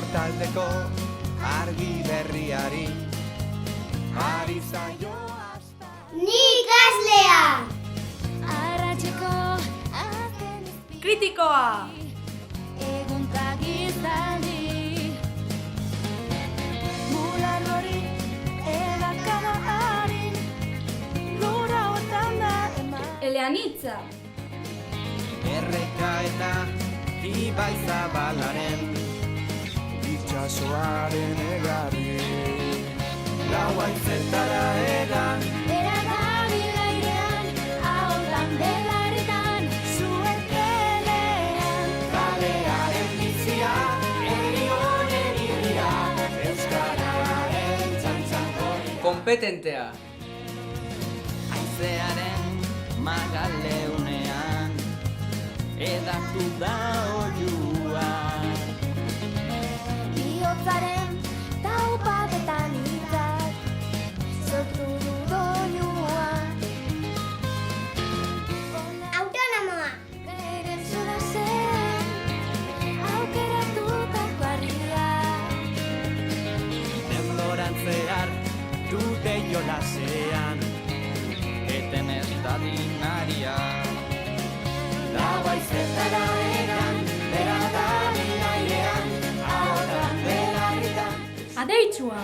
Hortaldeko argi berriari ari zaio hasta. Ni ikaslea! Arratxeko Kritikoa! egun tagizaldi Bular hori edakada harin Lura hotan da eman Eleanitza! Erreka eta ibai zabalaren itxasoaren egarri lau haizetara egan Bera dabil airean, ahotan belarritan Zuen pelean kalearen bizia herri honen irria euskararen txantxanko Kompetentea! haizearen magaleunean edatu da oiua Biotzaren taupaketan hitzak Sortu du doinua Autonomoa! Beren solasean aukeratutako harria denborantzear dute jolasean eten ez dadinaria lau haizetara egan bera dabil airean ahotan belarritan Adeitsua!